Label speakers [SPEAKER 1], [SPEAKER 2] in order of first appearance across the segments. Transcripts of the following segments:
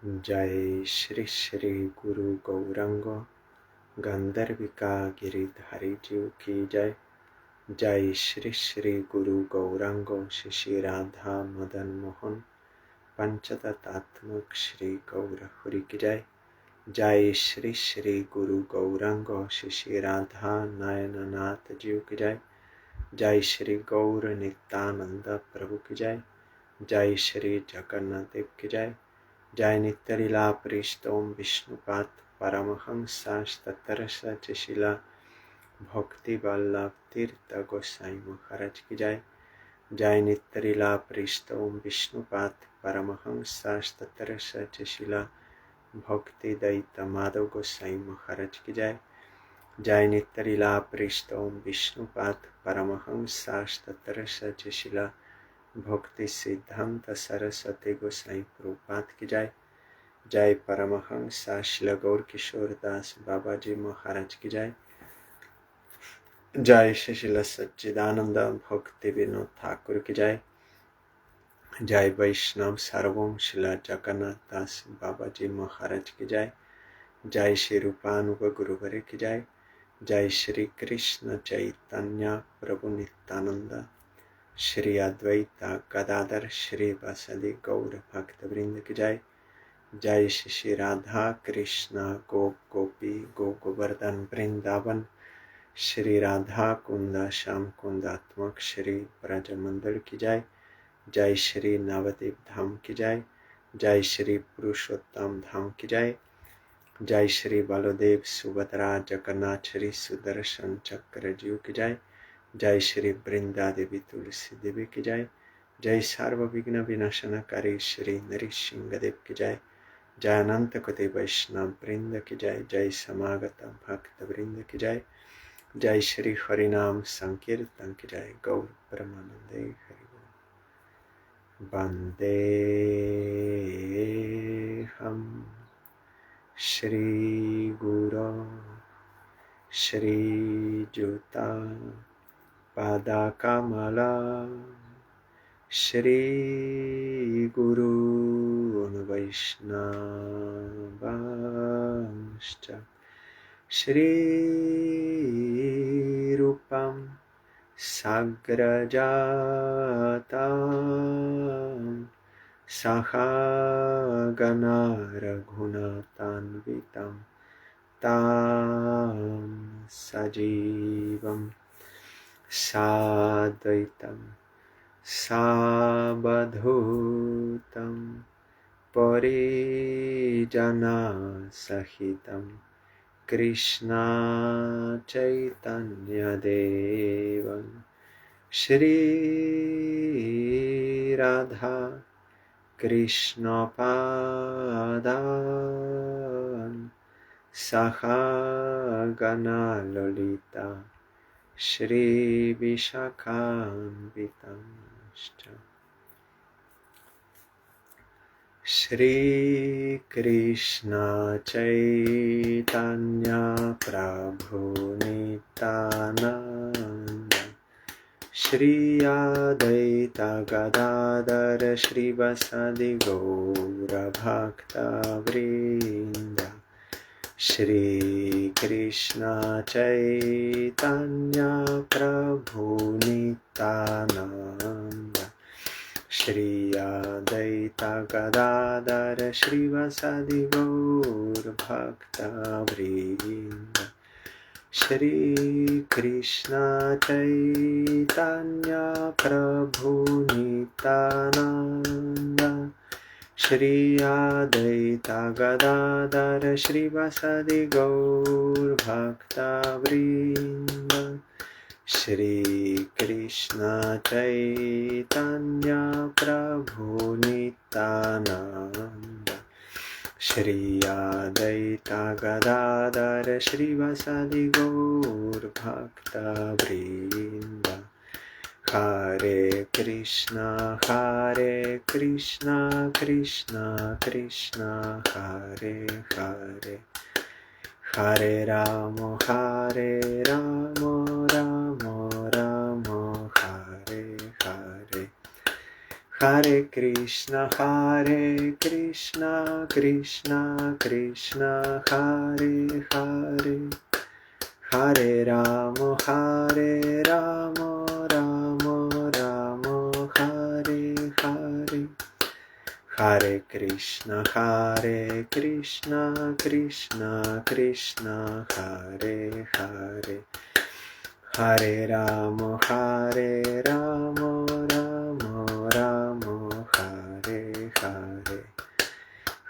[SPEAKER 1] जय श्री श्री गुरु गौरांग गंधर्विका गिरिधारी जीव की जय। जय श्री श्री गुरु गौरांग श्री राधा मदन मोहन पंचतत्त्वात्मक श्री गौर हरि की जय। जय श्री श्री गुरु गौरांग श्री राधा नयननाथ जीव की जय। जय श्री गौर नित्यानंद प्रभु की जय। जय श्री जगन्नाथ देव की जय। जय नित्यलीला प्रिष्टोम विष्णुपाद परमहंस तत्तरस शिला भक्ति वल्लभ तीर्थ गोसाई महाराज की जय। जय नित्यलीला प्रिष्टोम विष्णुपाद परमहंस तत्तरस शिला भक्ति दैत माधव गोसाई महाराज की जय। जय नित्यलीला प्रिष्टोम विष्णुपाद परमहंस तत्तरस शिला भक्ति सिद्धांत सरस्वती गोसाई प्रभुपाद की जय। जय परमहंस श्रील गौर किशोर दास बाबा जी महाराज की जय। जय श्रील सच्चिदानंद भक्ति विनोद ठाकुर की जय। जय वैष्णव सार्वभौम श्रील जगन्नाथ दास बाबा जी महाराज की जय। जय श्री रूपानुग गुरुवर की जय। जय श्री कृष्ण चैतन्य प्रभु नित्यानंद श्री अद्वैत गदाधर श्री वासदि गौर भक्त वृंद की जय। जय श्री राधा कृष्ण गोपी गोवर्धन वृंदावन श्री राधा कुंद श्याम कुंदात्मक श्री ब्रज मंदिर की जय। जय श्री नवद्वीप धाम की जय। जय श्री पुरुषोत्तम धाम की जय। जय श्री बलदेव सुभद्रा जगन्नाथ श्री सुदर्शन चक्र जीव की जय। जय श्री वृंदा देवी तुलसी देवी की जय। जय सर्वविघ्न विनाशनकारी श्री नृसिंह देव की जय। जय अनंत कोटि वैष्णव वृंद की जय। जय समागत भक्त वृंद की जय। जय श्री हरिनाम संकीर्तन की जय। गौर परमानंदे हरि बोल। वंदे हम श्री गुरो श्री जुता पादा कमला श्री गुरून् वैष्णवांश्च श्री रूपं साग्रजातं सहगना रघुनाथान्वितं तं सजीवं साद्वैतं सावधूतं परिजनसहितं कृष्ण चैतन्यदेवं श्री राधा कृष्णपादान् सहगना ललिता श्री विशाखान्वितांश्च। श्री कृष्ण चैतन्य प्रभु नित्यानंद श्री अद्वैत गदाधर श्रीवासदि गौर भक्तवृंद श्री कृष्ण चैतन्य प्रभु नित्यानंद श्री अद्वैत गदाधर श्रीवासदि गौर भक्तवृंद श्री कृष्ण चैतन्य प्रभु नित्यानंद श्री अद्वैत गदाधर श्रीवासदि गौर भक्तवृंद श्री कृष्ण चैतन्य प्रभु नित्यानंद श्री अद्वैत गदाधर श्रीवासदि गौर भक्तवृंद। हरे Krishna Krishna Krishna Hare Hare Hare Ram Ram Ram Hare Hare Hare Krishna, Krishna Krishna, Hare Hare, Hare Rama, Rama Rama, Hare Hare, Hare Krishna, Krishna Krishna, Hare Hare, Hare Rama, Rama Hare Hare,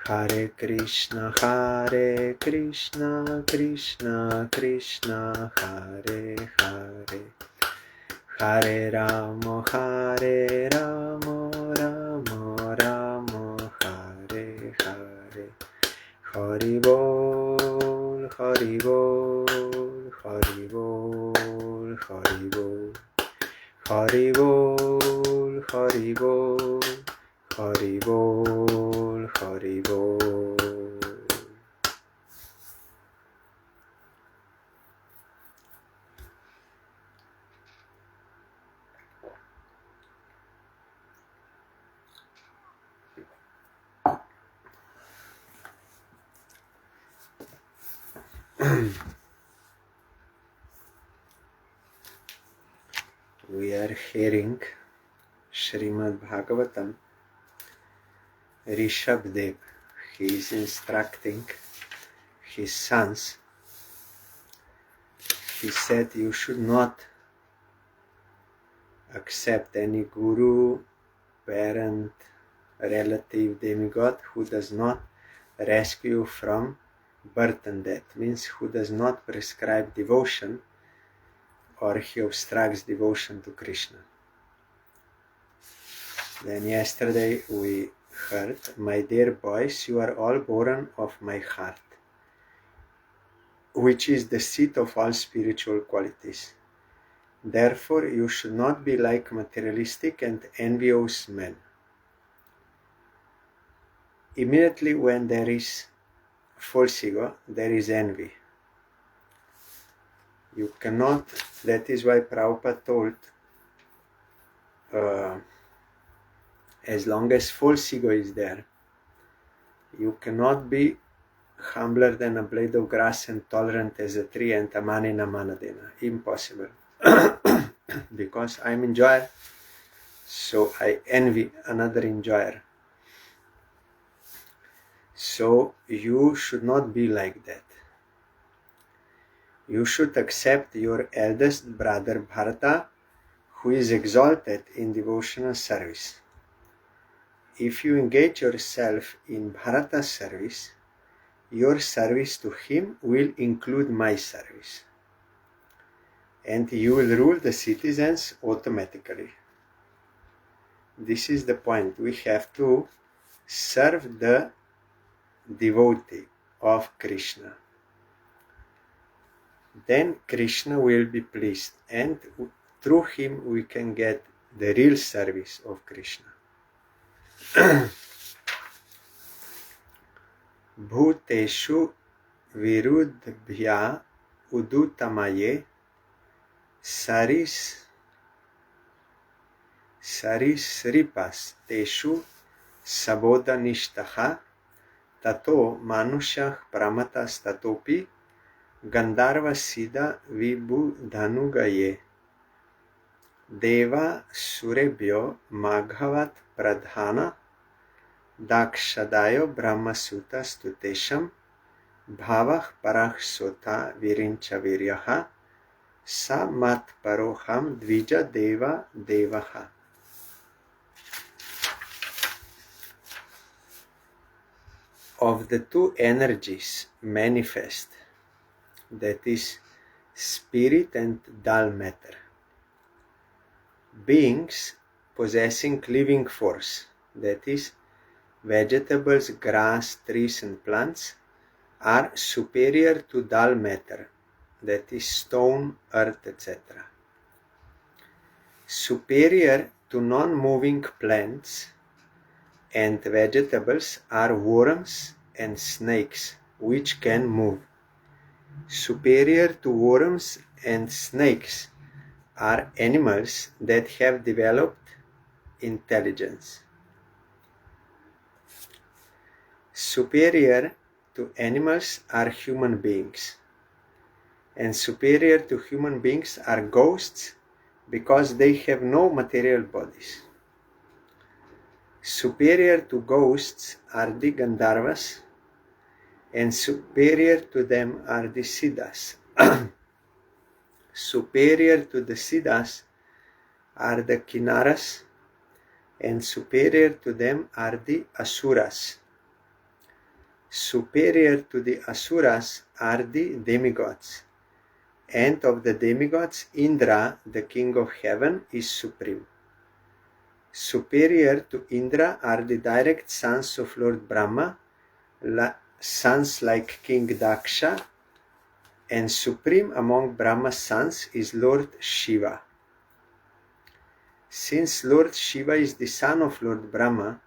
[SPEAKER 1] Hare Krishna, Krishna Krishna, Hare Hare, Hare Rama, Rama Hare Hare. Hari Bol, Hari Bol, Hari Bol, Hari Bol, Hari Bol, Hari Bol, Hari Bol, Hari Bol. We are hearing SRIMAD BHAGAVATAM. Rishabdev, he is instructing his sons. He said you should not accept any guru, parent, relative, demigod who does not rescue you from birth and death, means who does not prescribe devotion or he obstructs devotion to Krishna. Then yesterday we heard, my dear boys, you are all born of my heart, which is the seat of all spiritual qualities. Therefore, you should not be like materialistic and envious men. Immediately when there is false ego, there is envy. You cannot, that is why Prabhupada told, as long as false ego is there, you cannot be humbler than a blade of grass and tolerant as a tree and a man in a manadena. Impossible. Because I'm enjoyer, so I envy another enjoyer. So you should not be like that. You should accept your eldest brother Bharata, who is exalted in devotional service. If you engage yourself in Bharata's service, your service to him will include my service. And you will rule the citizens automatically. This is the point. We have to serve the devotee of Krishna. Then Krishna will be pleased, and through him we can get the real service of Krishna. Bhuteshu viruddhya udutamaye sarisripas teshu sabodhanishtaha tato manushah pramatas tatopi Gandharva Siddha Vibhudhanugaye Deva Surebhyo Maghavat Pradhana Dakshadayo Brahmasuta Stutesham Bhavah Parah Sota Virincha Viryaha Sa Mat Paroham Dvija Deva Devaha. Of the two energies manifest, that is spirit and dull matter, beings possessing living force, that is vegetables, grass, trees and plants, are superior to dull matter, that is stone, earth, etc. Superior to non-moving plants and vegetables are worms and snakes, which can move. Superior to worms and snakes are animals that have developed intelligence. Superior to animals are human beings, and superior to human beings are ghosts because they have no material bodies. Superior to ghosts are the Gandharvas, and superior to them are the Siddhas. Superior to the Siddhas are the Kinnaras, and superior to them are the Asuras. Superior to the Asuras are the demigods, and of the demigods, Indra, the king of heaven, is supreme. Superior to Indra are the direct sons of Lord Brahma, sons like King Daksha, and supreme among Brahma's sons is Lord Shiva. Since Lord Shiva is the son of Lord Brahma,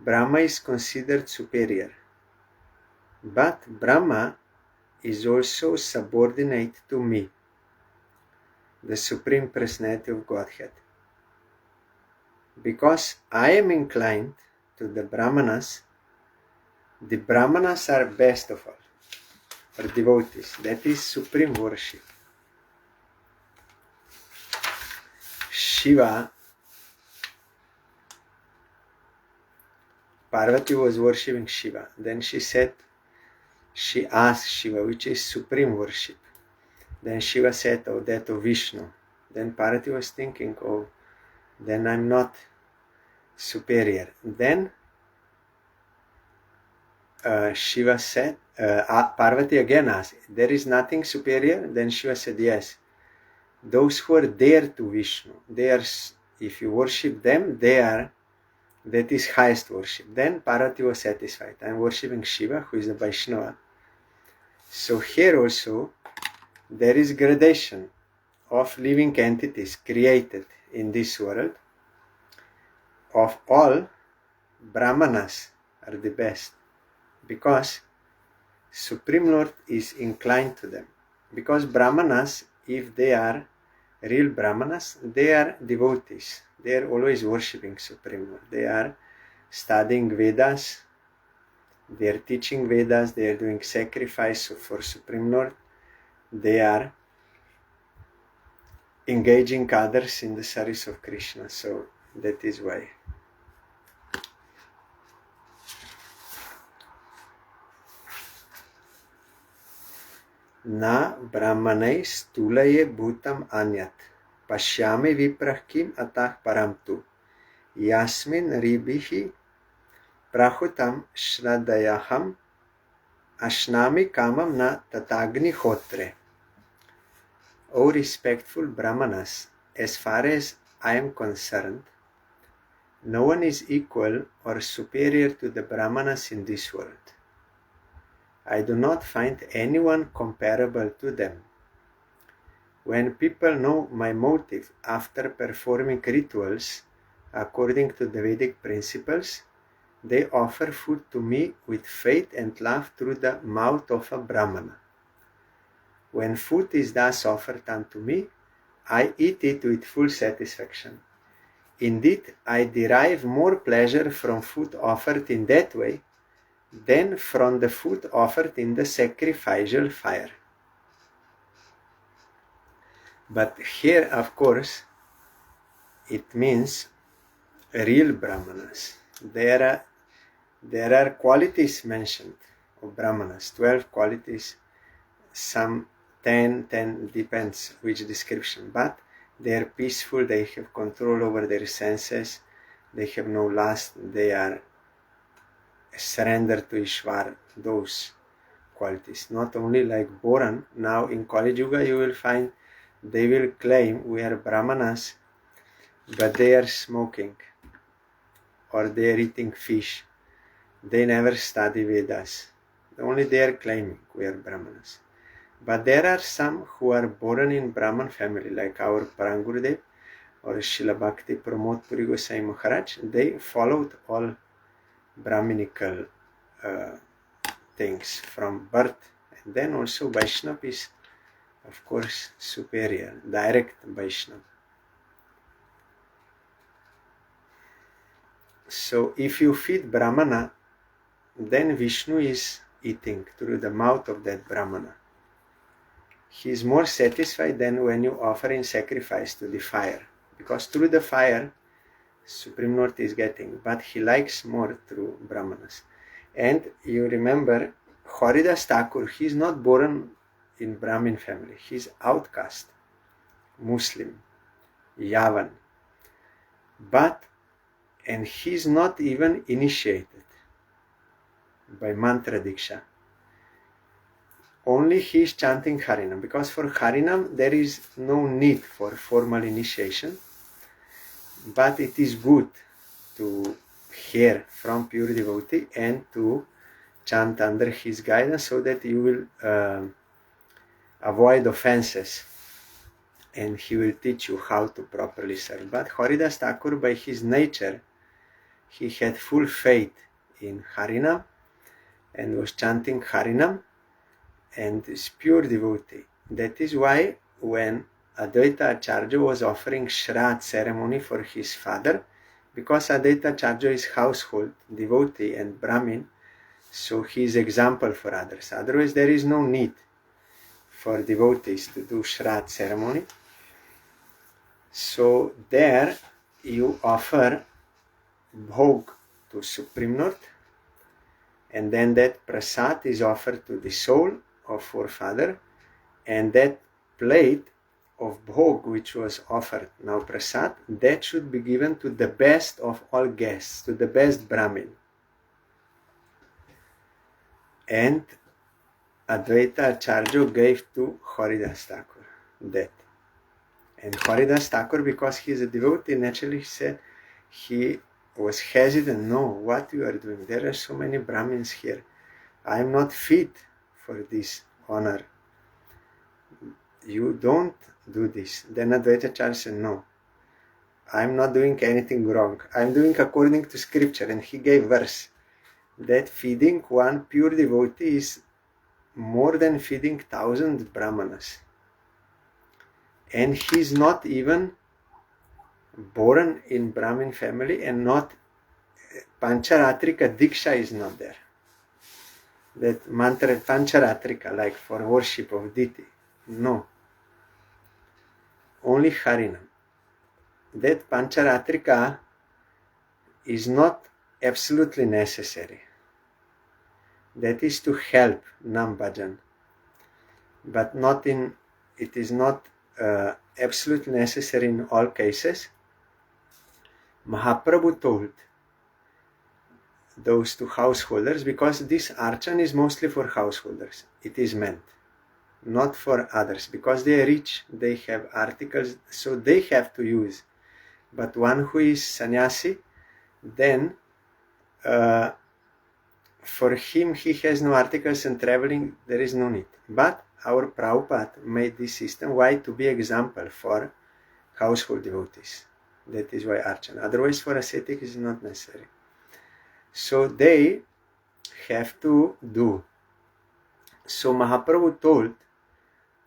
[SPEAKER 1] Brahma is considered superior. But Brahma is also subordinate to me, the Supreme Personality of Godhead. Because I am inclined to the Brahmanas are best of all, or devotees. That is supreme worship. Shiva, Parvati was worshipping Shiva. Then she asked Shiva, which is supreme worship. Then Shiva said, oh, that of Vishnu. Then Parvati was thinking, oh, then I'm not superior. Then Shiva said, Parvati again asked, there is nothing superior? Then Shiva said, yes. Those who are dear to Vishnu, if you worship them, that is highest worship. Then Parvati was satisfied. I'm worshipping Shiva, who is a Vaishnava. So here also, there is gradation of living entities created in this world. Of all, Brahmanas are the best, because Supreme Lord is inclined to them. Because Brahmanas, if they are real Brahmanas, they are devotees. They are always worshipping Supreme Lord. They are studying Vedas, they are teaching Vedas, they are doing sacrifice for Supreme Lord, they are engaging others in the service of Krishna. So that is why. Na brahmanai stulaye bhutam anyat pashyami viprahkim atah paramtu yasmin ribihi prahutam shradayaham ashnami kamam na tatagni hotre. O respectful Brahmanas, as far as I am concerned, no one is equal or superior to the Brahmanas in this world. I do not find anyone comparable to them. When people know my motive after performing rituals according to the Vedic principles, they offer food to me with faith and love through the mouth of a Brahmana. When food is thus offered unto me, I eat it with full satisfaction. Indeed, I derive more pleasure from food offered in that way than from the food offered in the sacrificial fire. But here, of course, it means real Brahmanas. There are qualities mentioned of Brahmanas, 12 qualities, some 10 depends which description, but they are peaceful, they have control over their senses, they have no lust, they are surrendered to Ishvara, those qualities. Not only like Boran, now in Kali Yuga you will find they will claim we are Brahmanas, but they are smoking or they are eating fish. They never study Vedas. Only they are claiming we are Brahmanas. But there are some who are born in Brahman family, like our Parangurudev or Srila Bhakti Pramod Puri Gosai Maharaj. They followed all Brahminical things from birth. And then also Vaishnava is, of course, superior, direct Vaishnava. So if you feed Brahmana, then Vishnu is eating through the mouth of that Brahmana. He is more satisfied than when you offer in sacrifice to the fire, because through the fire Supreme Lord is getting, but he likes more through Brahmanas. And you remember Haridas Thakur, he is not born in Brahmin family, he is outcast, Muslim, Yavan, and he is not even initiated by mantra diksha. Only he is chanting Harinam, because for Harinam there is no need for formal initiation, but it is good to hear from pure devotee and to chant under his guidance so that you will avoid offenses, and he will teach you how to properly serve. But Haridas Thakur, by his nature, he had full faith in Harinam and was chanting Harinam, and is pure devotee. That is why when Advaita Acharya was offering Shraddha ceremony for his father, because Advaita Acharya is household devotee and Brahmin, so he is example for others. Otherwise there is no need for devotees to do Shraddha ceremony. So there you offer bhog to Supreme Lord, and then that prasad is offered to the soul of forefather, and that plate of bhog which was offered, now prasad, that should be given to the best of all guests, to the best Brahmin. And Advaita Acharya gave to Haridas Thakur that. And Haridas Thakur, because he is a devotee, naturally he was hesitant. No, what you are doing? There are so many Brahmins here. I am not fit for this honor. You don't do this. Then Advaita Acharya said, no, I am not doing anything wrong. I am doing according to scripture. And he gave verse that feeding one pure devotee is more than feeding 1,000 Brahmanas. And he is not even born in Brahmin family, and not Pancharatrika Diksha is not there. That mantra Pancharatrika, like for worship of deity. No. Only Harinam. That Pancharatrika is not absolutely necessary. That is to help Nam Bhajan. But it is not absolutely necessary in all cases. Mahaprabhu told those two householders, because this archan is mostly for householders. It is meant, not for others, because they are rich, they have articles, so they have to use. But one who is sannyasi, then for him, he has no articles and traveling, there is no need. But our Prabhupada made this system, why? To be example for household devotees. That is why archana. Otherwise for ascetic is not necessary. So they have to do. So Mahaprabhu told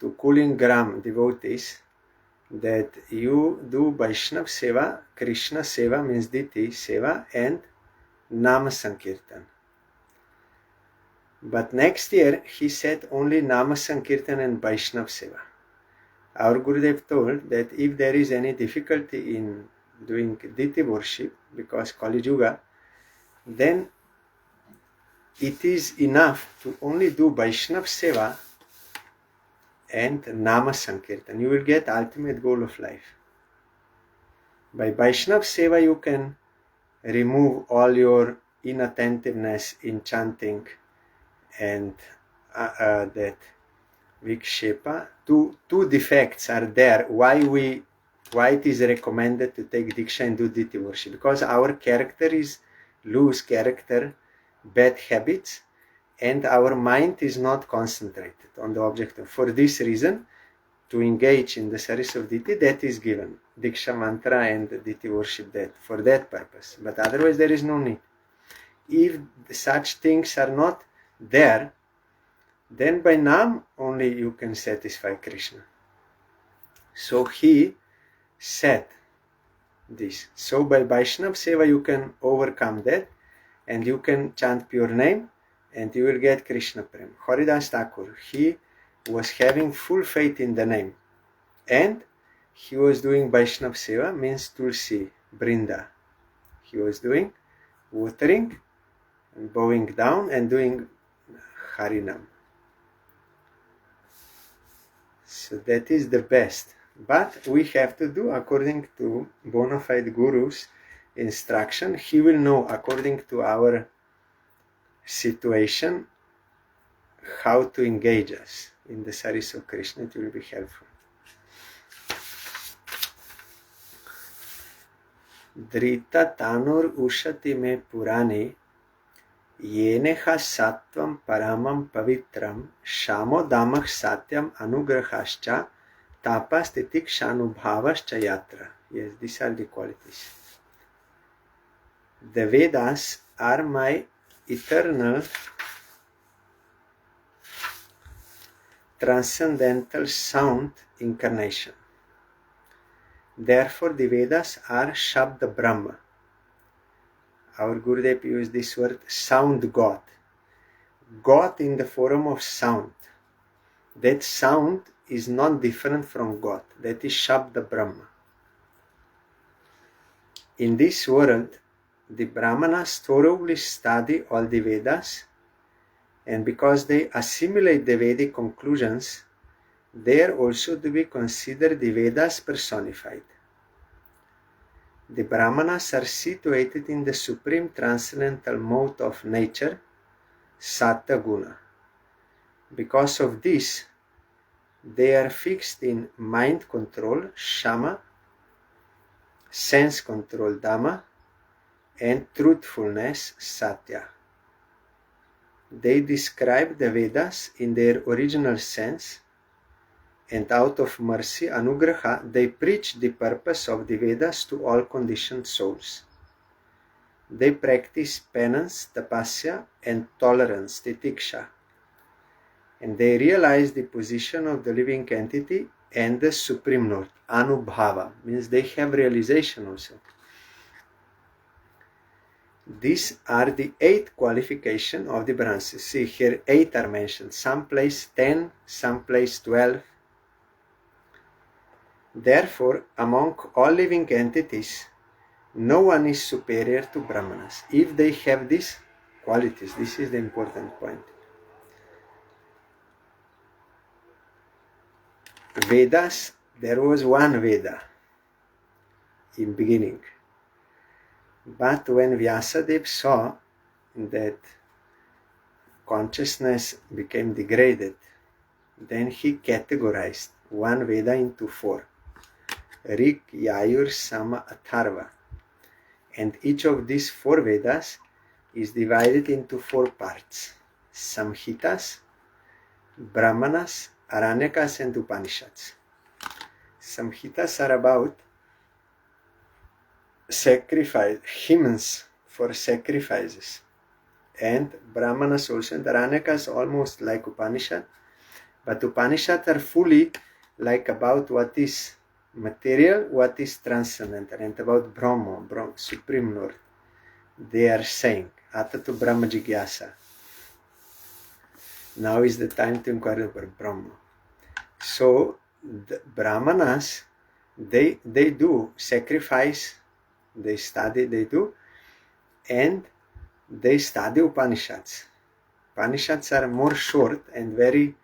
[SPEAKER 1] to Kulingram devotees that you do Vaishnav Seva, Krishna Seva means Diti Seva, and Nama Sankirtan. But next year he said only Nama Sankirtan and Vaishnav Seva. Our Gurudev told that if there is any difficulty in doing deity worship, because Kali Yuga, then it is enough to only do Vaishnav Seva and Nama Sankirtan. You will get ultimate goal of life. By Vaishnav Seva you can remove all your inattentiveness in chanting and that Vikshepa. Two defects are there. Why it is recommended to take Diksha and do deity worship? Because our character is loose character, bad habits, and our mind is not concentrated on the object. For this reason, to engage in the service of deity, that is given. Diksha mantra and deity worship, that for that purpose. But otherwise there is no need. If such things are not there, then by Nam only you can satisfy Krishna. So he said this. So by Vaishnav Seva you can overcome that, and you can chant pure name, and you will get Krishna Prem. Haridas Thakur, he was having full faith in the name, and he was doing Vaishnav Seva, means Tulsi, Brinda. He was doing watering and bowing down and doing Harinam. So that is the best. But we have to do according to bona fide Guru's instruction. He will know according to our situation how to engage us in the service of Krishna. It will be helpful. Drita tanur ushati me purani yeneha sattvam paramam pavitram shamo damah satyam anugrahascha tapas titikshanu-bhavascha yatra. Yes, these are the qualities. The Vedas are my eternal transcendental sound incarnation. Therefore, the Vedas are Shabda Brahma. Our Gurudev used this word, sound God. God in the form of sound. That sound is not different from God. That is Shabda Brahma. In this world, the Brahmanas thoroughly study all the Vedas, and because they assimilate the Vedic conclusions, they are also to be considered the Vedas personified. The Brahmanas are situated in the supreme transcendental mode of nature, Sattva Guna. Because of this, they are fixed in mind control, Shama, sense control, Dhamma, and truthfulness, Satya. They describe the Vedas in their original sense, and out of mercy, Anugraha, they preach the purpose of the Vedas to all conditioned souls. They practice penance, tapasya, and tolerance, titiksha, and they realize the position of the living entity and the Supreme Lord. Anubhava means they have realization also. These are the 8 qualifications of the Brahmanas. See here 8 are mentioned. Some place 10, some place 12. Therefore, among all living entities, no one is superior to Brahmanas. If they have these qualities, this is the important point. Vedas, there was one Veda in beginning. But when Vyasadeva saw that consciousness became degraded, then he categorized one Veda into 4. Rig, Yajur, Sama, Atharva. And each of these 4 Vedas is divided into 4 parts. Samhitas, Brahmanas, Aranyakas, and Upanishads. Samhitas are about sacrifice, hymns for sacrifices. And Brahmanas also, and Aranyakas almost like Upanishad. But Upanishads are fully like about what is material, what is transcendental, and about Brahma, Supreme Lord. They are saying, Atatu Brahma Jigyasa. Now is the time to inquire about Brahma. So, the Brahmanas, they do sacrifice, they study, they do, and they study Upanishads. Upanishads are more short and very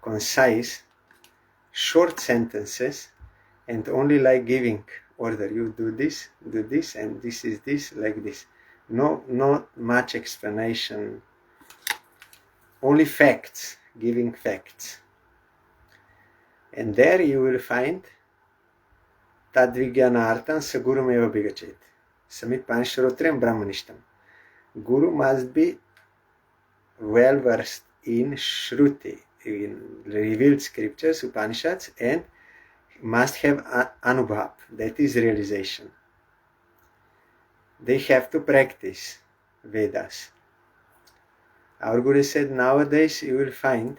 [SPEAKER 1] concise, short sentences, and only like giving order. You do this, and this is this, like this. No, not much explanation. Only facts, giving facts. And there you will find Tadvigyanartan Sagurum Eva Bigachet. Samit Panshrotrem Brahmanishtam. Guru must be well versed in Shruti, in revealed scriptures, Upanishads, and must have Anubhav, that is realization. They have to practice Vedas. Our Guru said nowadays you will find,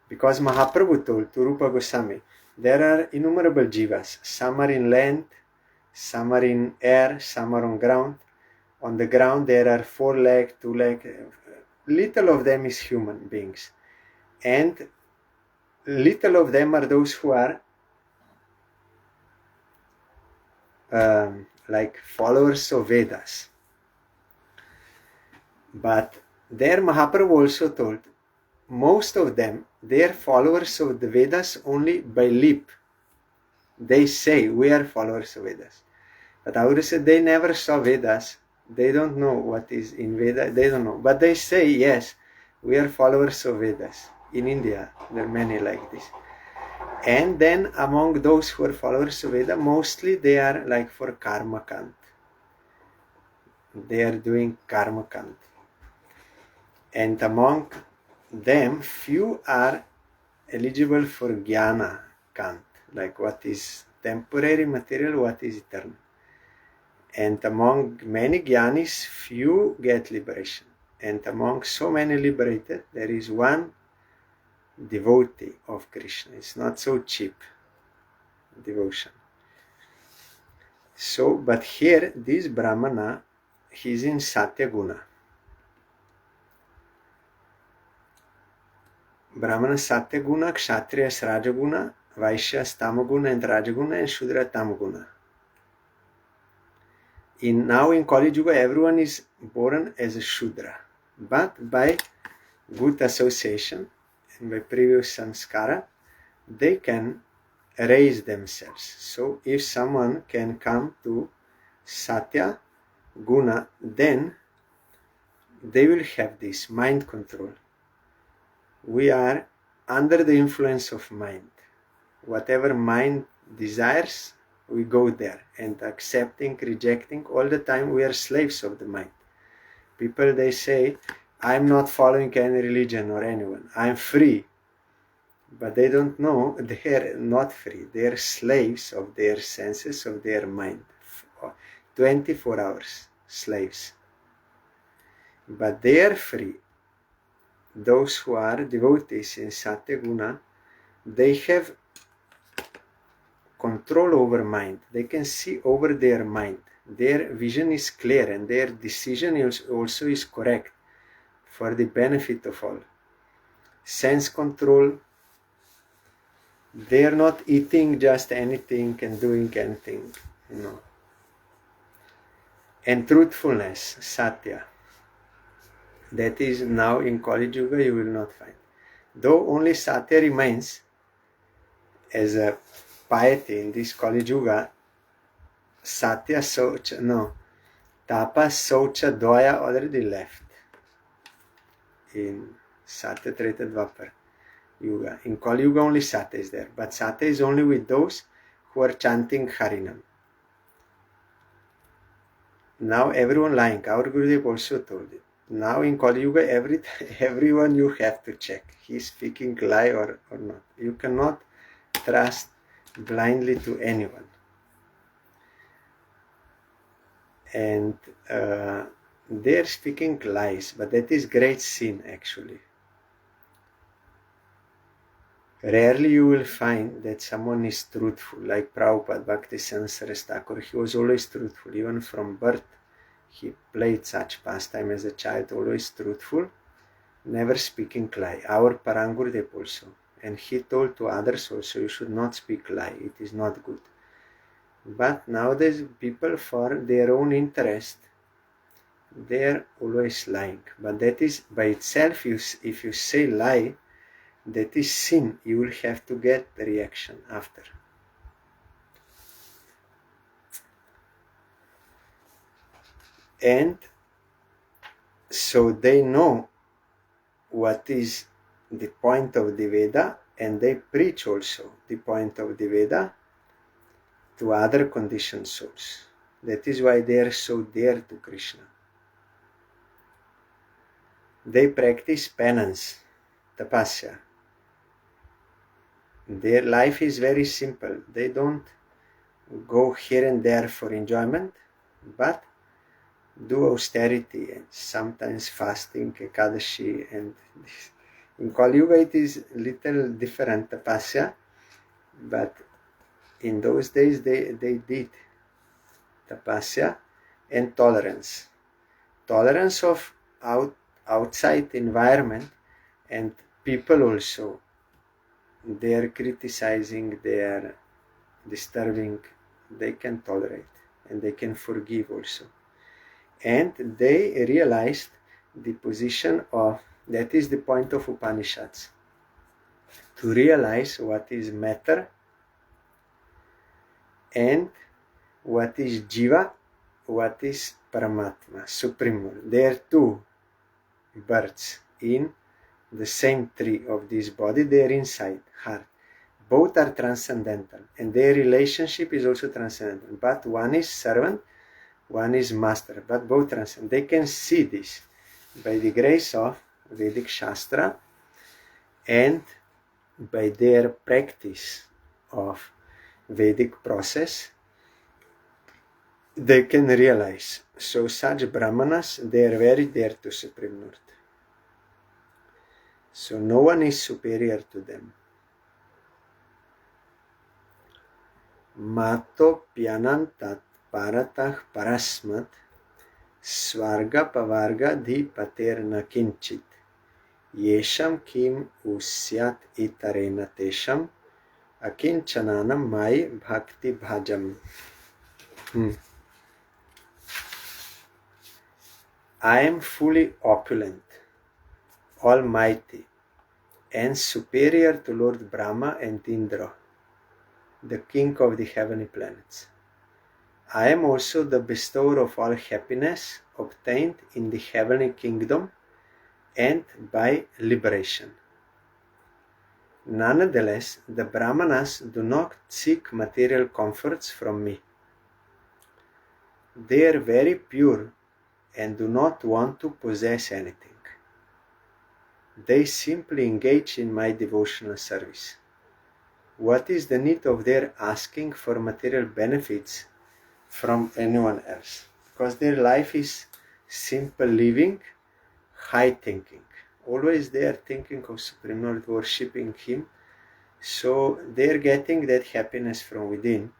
[SPEAKER 1] because Mahaprabhu told to Rupa Goswami, there are innumerable jivas. Some are in land, Some are in air, some are on ground. On the ground there are 4 legs, 2 legs. Little of them is human beings. And little of them are those who are like followers of Vedas. But there Mahaprabhu also told, most of them, they are followers of the Vedas only by lip. They say, we are followers of Vedas. But I would say they never saw Vedas. They don't know what is in Veda. They don't know. But they say, yes, we are followers of Vedas. In India, there are many like this. And then among those who are followers of Veda, mostly they are like for karma kant. They are doing karma kant. And among them, few are eligible for jnana kant, like what is temporary, material, what is eternal. And among many jnanis, few get liberation. And among so many liberated, there is one devotee of Krishna. It's not so cheap, devotion. So, but here, this Brahmana, he's in Satya Guna. Brahmana Satya Guna, Kshatriya Rajaguna, Vaishya Tamaguna and Rajaguna, and Shudra Tamaguna. Now in Kali Yuga, everyone is born as a Shudra. But by good association and by previous samskara, they can raise themselves. So if someone can come to Satya Guna, then they will have this mind control. We are under the influence of mind. Whatever mind desires, we go there. And accepting, rejecting, all the time we are slaves of the mind. People, they say, I'm not following any religion or anyone. I'm free. But they don't know they're not free. They're slaves of their senses, of their mind. 24 hours, slaves. But they are free. Those who are devotees in Satya Guna, they have control over mind. They can see over their mind. Their vision is clear and their decision also is correct for the benefit of all. Sense control, they are not eating just anything and doing anything, no. And truthfulness, Satya, that is now in Kali Yuga you will not find. Though only Satya remains as a piety in this Kali Yuga, Satya, Socha, no, Tapa, Socha, Dvaya already left in Satya, Treta, Dvapar Yuga. In Kali Yuga only Satya is there, but Satya is only with those who are chanting Harinam. Now everyone lying, our Gurudev also told it. Now in Kali Yuga, everyone you have to check. He's speaking lie or not. You cannot trust blindly to anyone. And they're speaking lies, but that is great sin actually. Rarely you will find that someone is truthful, like Prabhupada, Bhaktisiddhanta Saraswati Thakur. He was always truthful, even from birth. He played such pastime as a child, always truthful, never speaking lie. Our Parangurudev also. And he told to others also, you should not speak lie, it is not good. But nowadays people, for their own interest, they are always lying. But that is by itself, if you say lie, that is sin. You will have to get the reaction after. And so they know what is the point of the Veda, and they preach also the point of the Veda to other conditioned souls. That is why they are so dear to Krishna. They practice penance, tapasya. Their life is very simple. They don't go here and there for enjoyment, but do austerity and sometimes fasting, Ekadashi, and this. In Kali Yuga it is little different, tapasya, but in those days they did. tapasya, and tolerance. Tolerance of outside environment and people also. They are criticizing, they are disturbing, they can tolerate and they can forgive also. And they realized the position of, that is the point of Upanishads, to realize what is matter and what is Jiva, what is Paramatma, Supreme Lord. There are two birds in the same tree of this body, they are inside, heart. Both are transcendental and their relationship is also transcendental. But one is servant, one is master, but both transcend. They can see this by the grace of Vedic Shastra and by their practice of Vedic process. They can realize. So such Brahmanas, they are very dear to Supreme Lord. So no one is superior to them. Mato pyanantat paratah parasmat svarga pavarga dhi paterna kinchit yesham kim usyat itarena tesham akinchananam mai bhakti bhajam. I am fully opulent, almighty, and superior to Lord Brahma and Indra, the king of the heavenly planets. I am also the bestower of all happiness obtained in the heavenly kingdom and by liberation. Nonetheless, the Brahmanas do not seek material comforts from me. They are very pure and do not want to possess anything. They simply engage in my devotional service. What is the need of their asking for material benefits from anyone else? Because their life is simple living, high thinking. Always they are thinking of Supreme Lord, worshipping Him. So they are getting that happiness from within.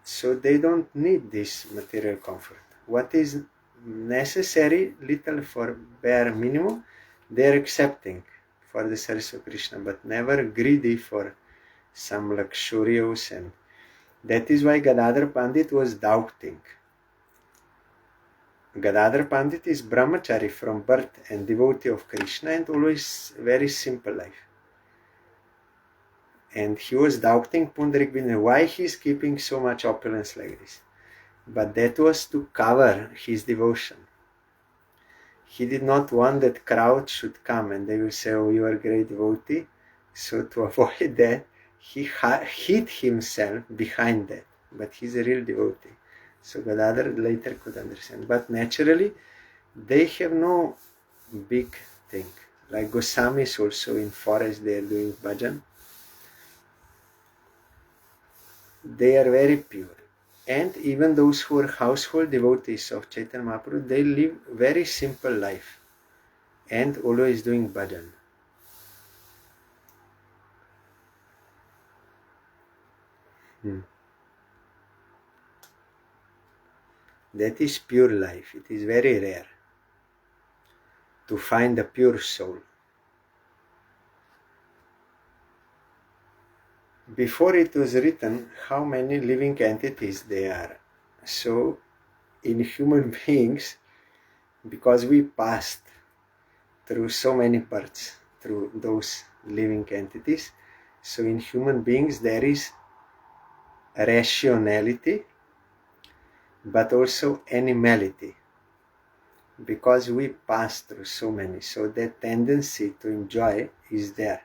[SPEAKER 1] So they don't need this material comfort. What is necessary, little for bare minimum, they are accepting for the service of Krishna, but never greedy for some luxurious. And that is why Gadadhar Pandit was doubting. Gadadhar Pandit is brahmachari from birth and devotee of Krishna and always very simple life. And he was doubting Pundarik Bindra, why he is keeping so much opulence like this. But that was to cover his devotion. He did not want that crowd should come and they will say, oh, you are a great devotee. So to avoid that, he hid himself behind that. But he's a real devotee. So Gadadhar later could understand. But naturally, they have no big thing. Like Goswamis also in forest, they are doing bhajan. They are very pure. And even those who are household devotees of Chaitanya Mahaprabhu, they live very simple life and always doing bhajan. That is pure life. It is very rare to find a pure soul. Before it was written how many living entities there are. So in human beings, because we passed through so many births, through those living entities, so in human beings there is rationality, but also animality, because we pass through so many, so that tendency to enjoy is there.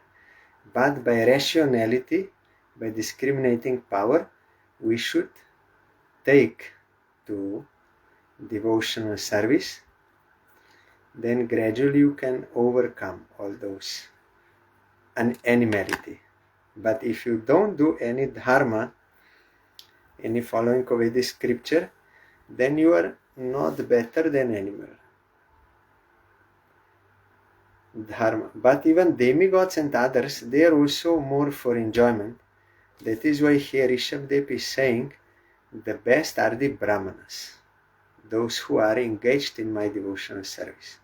[SPEAKER 1] But by rationality, by discriminating power, we should take to devotional service. Then gradually you can overcome all those animality. But if you don't do any dharma, any following of Vedic scripture, then you are not better than animal. Dharma. But even demigods and others, they are also more for enjoyment. That is why here Rishabdev is saying the best are the Brahmanas, those who are engaged in my devotional service.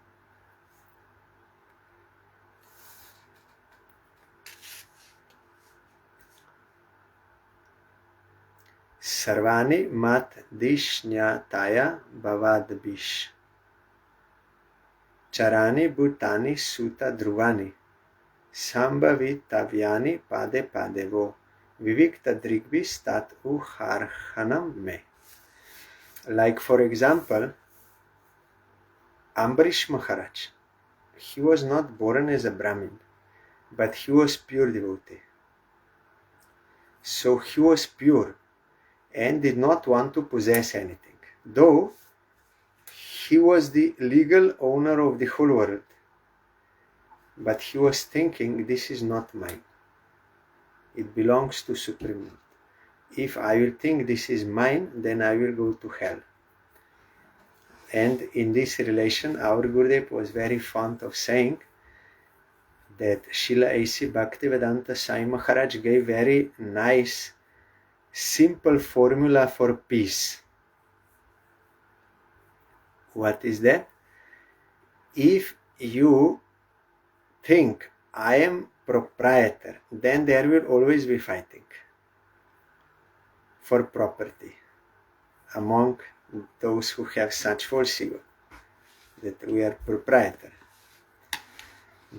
[SPEAKER 1] Sarvani mat dishnyataya bhavadbish. Charani bhutani suta druvani. Sambhavitavyani pade padevo. Vivikta drigbis tat uharhanam me. Like for example, Ambarish Maharaj. He was not born as a Brahmin, but he was pure devotee. So he was pure and did not want to possess anything, though he was the legal owner of the whole world. But he was thinking, this is not mine. It belongs to Supreme Lord. If I will think this is mine, then I will go to hell. And in this relation, our Gurudev was very fond of saying that Srila A.C. Bhaktivedanta Swami Maharaj gave very nice, simple formula for peace. What is that? If you think I am proprietor, then there will always be fighting for property among those who have such false ego, that we are proprietor.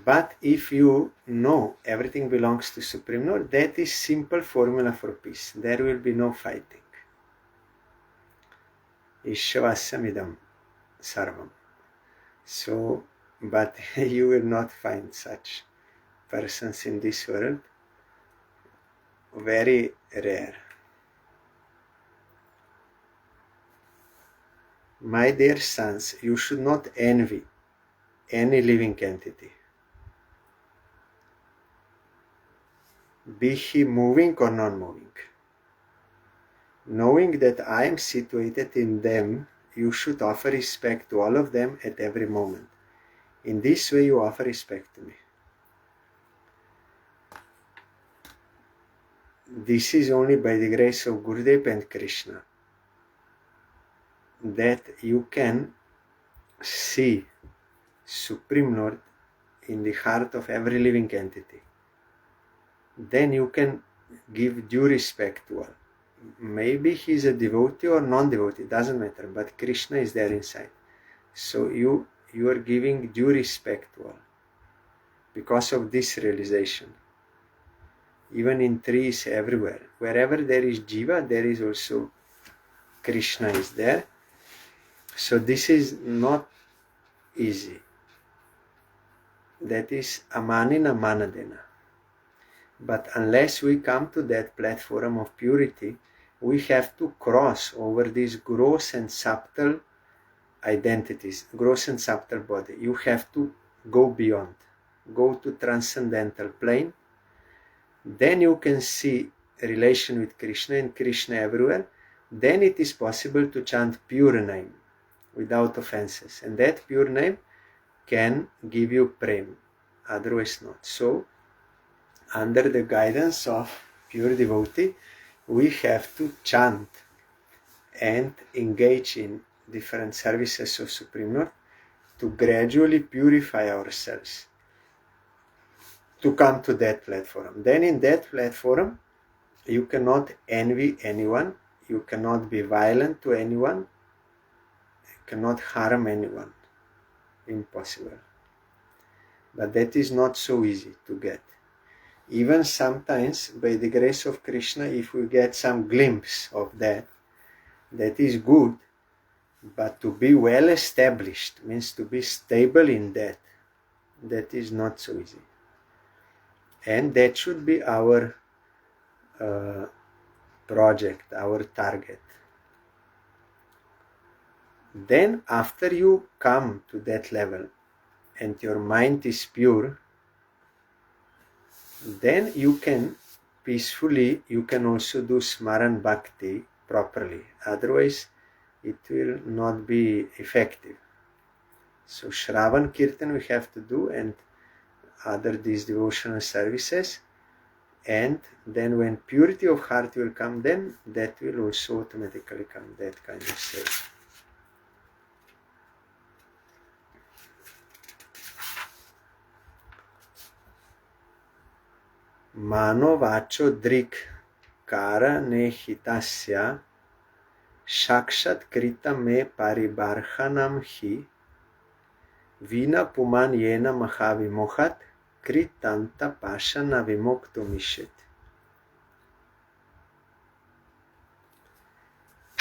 [SPEAKER 1] But if you know everything belongs to Supreme Lord, that is simple formula for peace. There will be no fighting. Ishvasya sarvam. So, but you will not find such persons in this world. Very rare. My dear sons, you should not envy any living entity, be he moving or non-moving. Knowing that I am situated in them, you should offer respect to all of them at every moment. In this way you offer respect to me. This is only by the grace of Gurudev and Krishna that you can see Supreme Lord in the heart of every living entity. Then you can give due respect to all. Maybe he is a devotee or non-devotee, doesn't matter, but Krishna is there inside. So you are giving due respect to all because of this realization. Even in trees, everywhere, wherever there is Jiva, there is also Krishna is there. So this is not easy. That is amanina manadena. But unless we come to that platform of purity, we have to cross over these gross and subtle identities, gross and subtle body. You have to go beyond, go to transcendental plane. Then you can see a relation with Krishna and Krishna everywhere. Then it is possible to chant pure name without offenses. And that pure name can give you prem, otherwise not. So, under the guidance of pure devotee, we have to chant and engage in different services of Supreme Lord to gradually purify ourselves to come to that platform. Then in that platform, you cannot envy anyone, you cannot be violent to anyone, you cannot harm anyone. Impossible. But that is not so easy to get. Even sometimes, by the grace of Krishna, if we get some glimpse of that, that is good. But to be well established means to be stable in that. That is not so easy. And that should be our project, our target. Then after you come to that level and your mind is pure, then you can peacefully, you can also do Smaran Bhakti properly. Otherwise, it will not be effective. So Shravan Kirtan we have to do, and other these devotional services. And then when purity of heart will come, then that will also automatically come, that kind of state. Mano vacho drik kara nehitasya shakshat krita me paribarhanam hi vina puman yena mahavimochat kritanta pashana vimokto mishet.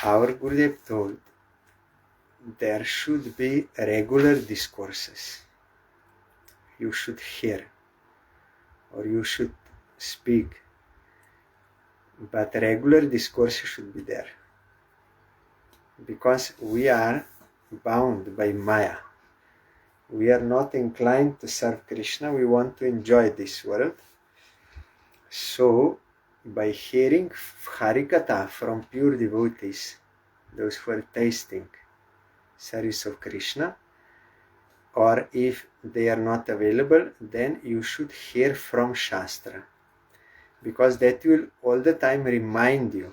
[SPEAKER 1] Our Gurudev told there should be regular discourses. You should hear or you should speak, but regular discourses should be there, because we are bound by Maya. We are not inclined to serve Krishna, we want to enjoy this world. So by hearing Harikatha from pure devotees, those who are tasting service of Krishna, or if they are not available, then you should hear from Shastra, because that will all the time remind you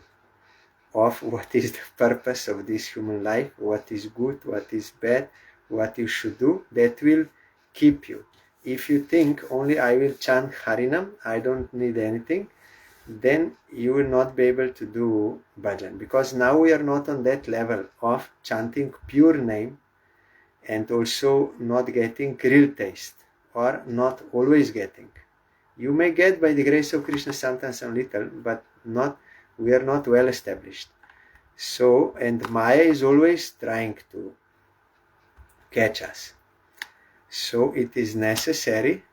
[SPEAKER 1] of what is the purpose of this human life, what is good, what is bad, what you should do. That will keep you. If you think only I will chant Harinam, I don't need anything, then you will not be able to do bhajan, because now we are not on that level of chanting pure name and also not getting real taste, or not always getting. You may get by the grace of Krishna sometimes some little, but we are not well established. So, and Maya is always trying to catch us. So it is necessary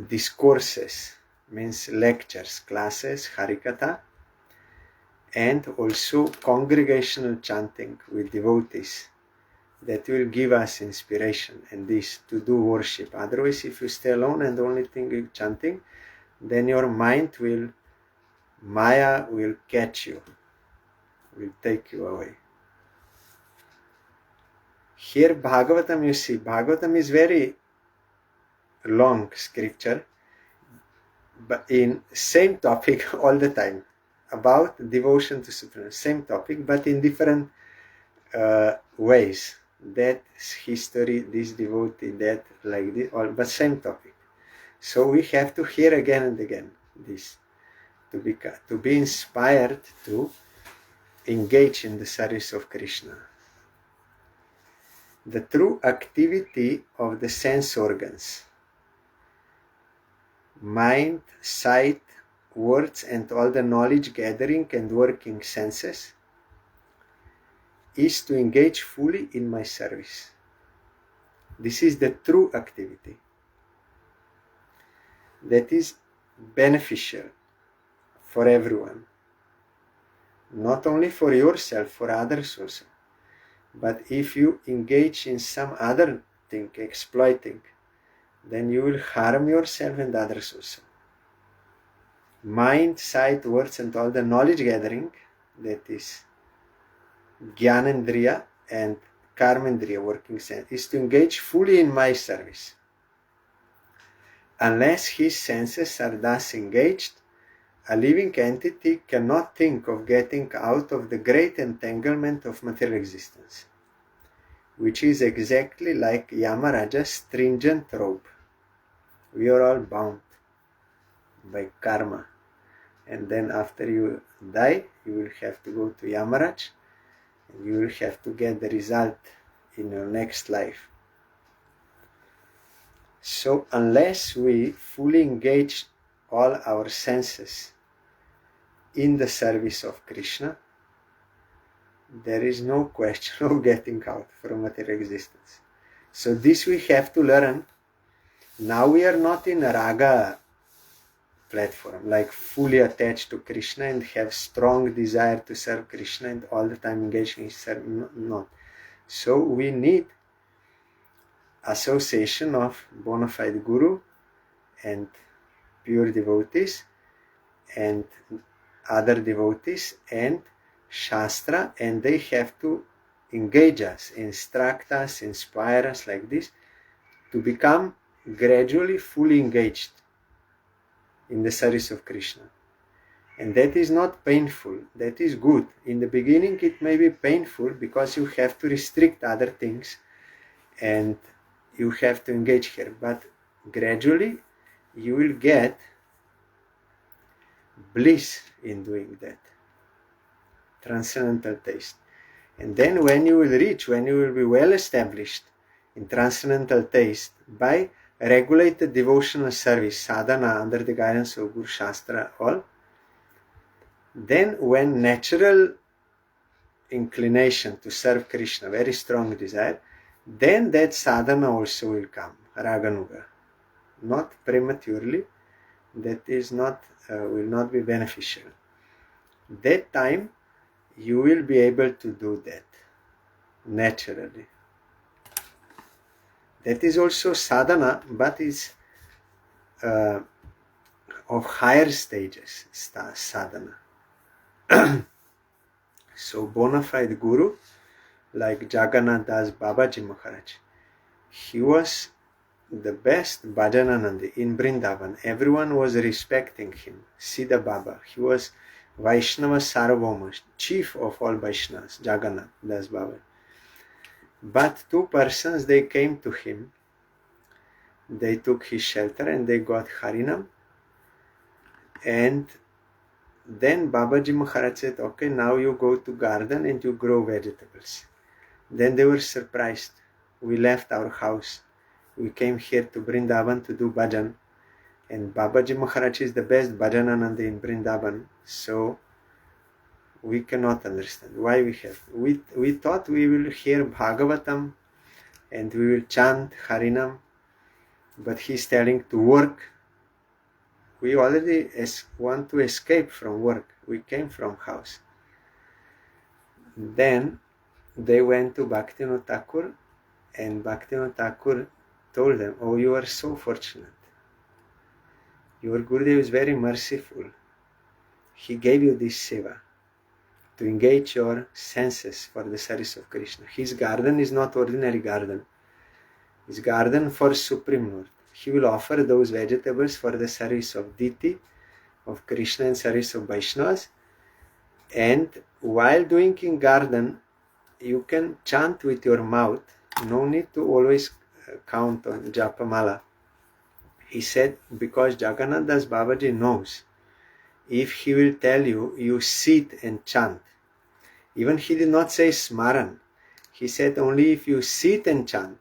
[SPEAKER 1] discourses, means lectures, classes, Harikatha, and also congregational chanting with devotees that will give us inspiration and this to do worship. Otherwise, if you stay alone and only think chanting, then your mind will, Maya will catch you, will take you away. Here Bhagavatam, you see, Bhagavatam is very long scripture, but in same topic all the time, about devotion to Supreme, same topic, but in different ways. That history, this devotee, that like this, all, but same topic. So we have to hear again and again this, to be inspired to engage in the service of Krishna. The true activity of the sense organs, mind, sight, words, and all the knowledge gathering and working senses, is to engage fully in my service. This is the true activity that is beneficial for everyone, not only for yourself, for others also. But if you engage in some other thing, exploiting, then you will harm yourself and others also. Mind, sight, words, and all the knowledge gathering, that is Jnanendriya and Karmendriya, working sense, is to engage fully in my service. Unless his senses are thus engaged, a living entity cannot think of getting out of the great entanglement of material existence, which is exactly like Yamaraja's stringent rope. We are all bound by karma, and then after you die, you will have to go to Yamaraj, and you will have to get the result in your next life. So unless we fully engage all our senses in the service of Krishna, there is no question of getting out from material existence. So this we have to learn. Now we are not in a raga platform, like fully attached to Krishna and have strong desire to serve Krishna and all the time engaging in service. Not. So we need association of bona fide guru and pure devotees and other devotees and Shastra, and they have to engage us, instruct us, inspire us like this, to become gradually fully engaged in the service of Krishna. And that is not painful, that is good. In the beginning it may be painful because you have to restrict other things and you have to engage here, but gradually you will get bliss in doing that, transcendental taste. And then when you will be well established in transcendental taste by regulated devotional service, sadhana, under the guidance of Guru Shastra, all, then when natural inclination to serve Krishna, very strong desire, then that sadhana also will come, raganuga. Not prematurely, that is not, will not be beneficial. That time you will be able to do that naturally. That is also sadhana, but is of higher stages, sadhana. So bona fide guru, like Jagannath Das Babaji Maharaj, he was the best bhajananandi in Vrindavan. Everyone was respecting him. Siddha Baba, he was Vaishnava Sarvabhauma, chief of all Vaishnavas, Jagannath Das Baba. But two persons, they came to him, they took his shelter and they got Harinam. And then Babaji Maharaj said, okay, now you go to garden and you grow vegetables. Then they were surprised. We left our house. We came here to Vrindavan to do bhajan. And Babaji Maharaj is the best bhajanananda in Vrindavan. So we cannot understand why we have. We thought we will hear Bhagavatam and we will chant Harinam. But he's telling to work. We already want to escape from work. We came from house. Then they went to Bhaktivinoda Thakur, and Bhaktivinoda Thakur told them, oh, you are so fortunate. Your Gurudev is very merciful. He gave you this seva to engage your senses for the service of Krishna. His garden is not ordinary garden. His garden for Supreme Lord. He will offer those vegetables for the service of Diti, of Krishna, and service of Vaishnavas. And while doing in garden, you can chant with your mouth. No need to always count on Japamala. He said, because Jagannath Das Babaji knows, if he will tell you, you sit and chant. Even he did not say Smaran. He said only if you sit and chant,